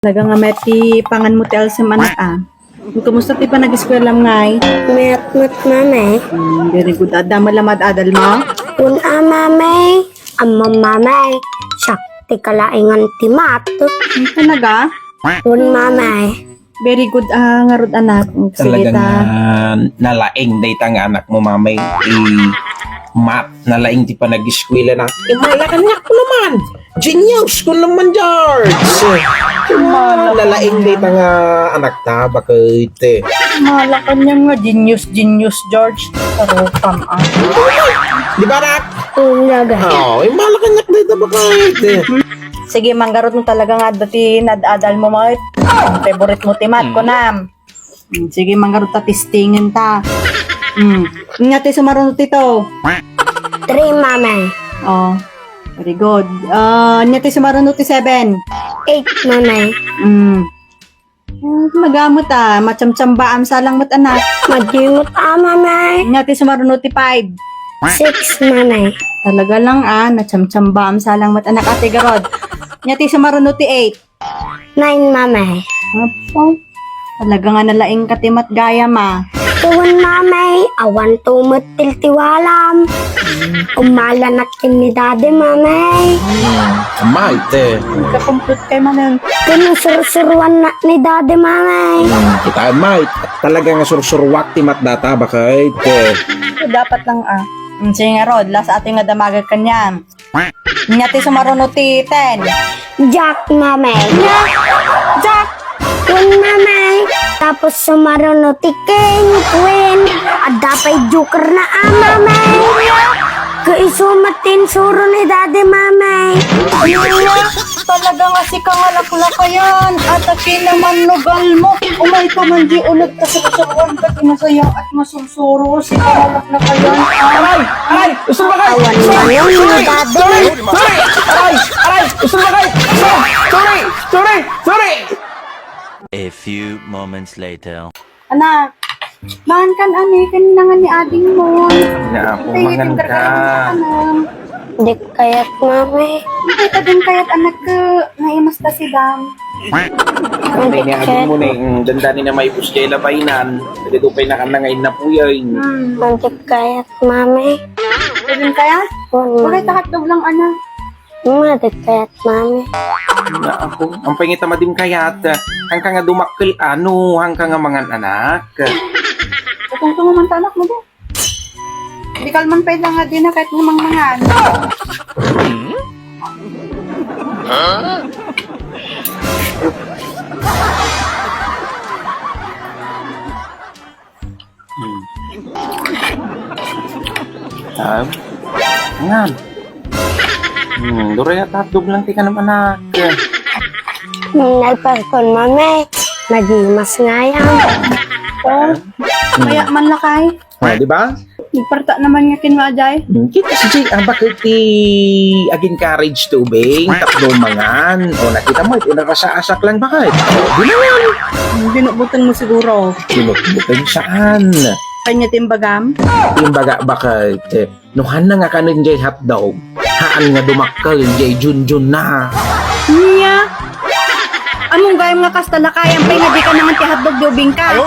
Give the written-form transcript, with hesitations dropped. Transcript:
Talaga nga met ti pangan mo tel sa anak Kumusta ti pa nag-eskwela ngay? Met mame. Very good. Ada malamad adal mo? Un mame. Mame. Sakti kalaingan ti mat. Talaga? Un mame. Very good ngarod anak. Sige Talagang ta. nalaing day tang anak mo mamay mat nalaing di pa nag-eskwela na malakan nga ko naman genius ko naman George nalaing day tang anak ta bakit Malakan niya nga genius George. Pero di ba nak? Un gaga. Malakan nga day ta bakit Sige, manggarot mo talaga nga dati nadadal mo mga favorite mo timat ko na. Sige, manggarot ta testingin ta. Nga ti sumarunod ito. 3 mame. Oh, very good. Nga ti sumarunod ti 7. 8 mame. Magamot macam-cambaan salang mat anak. Madimot mame. Nga ti sumarunod ti 5. 6 mame. Talaga lang nacham-chambam salang mat anak ate garod. Nga ti sumarunod ti 8. 9 mame. Apo, talaga nga nalaing katimat gaya ma. Tuwan mame. Awan tumot tiltiwalam. Umalanak kin ni daddy mame. kamay Kakumplut kay manan. Kinusur-suruan na ni daddy mame. kita may talaga nga sursurwak ti mat data bakit Dapat lang Sige nga rod, last ating nga damagag kanya. Nga ti sumarunod ti 10. Jack mame. Jack! Queen mame. Tapos sumarunod ti King, Queen. At dapay joker na mame. Kaisumatin suro ni daddy mame. Talaga nga si kangalaklakayan at naman nugal mo. Umay ka man di ulit kasi kasawan ka tinasaya at masunsuro si kangalaklakayan. aray usul ba kayo Awan naman ni daddy. aray usul ba kayo sorry A few moments later. Anak, bahan kan kanina nga ni ading mo. na po mangan ka Di kaya't mame. Hindi ka din kaya't anak ka naimas ta si Dam. May niagin mo na yung dandanin na may puskay labainan. Dito pa'y nakanangayin na po yun. Di kaya't mame. Pwede kaya? Bakit takatog lang anak? Di kaya't mame. Na ako, ang pangita madim kayat. Hangka nga dumakkel hangka nga mangan anak. Kung tumuman ta anak mo din. Hindi kalman pa lang nga din na kahit namang mangan. Angan. Dura yata dog lang tika naman anak. Nagpagkon mame. Nagimas nga yan. Kaya man lakay. Di ba? Nagparta naman nga kinwajay. Kita si Jay, ang bakit agin courage to ubing, tapno mangan. O nakita mo, unakasasak lang bakit? Di na yan. Binubutan mo siguro. Sinubutan saan? Kanya timbagam. Yung baga bakit? Nuhan na nga kanin Jay hotdog. Haan nga dumakal Jay Junjun na. Niya. Among gayam nga kastalakayan pa nga di ka naman ti hotdog di ubing ka.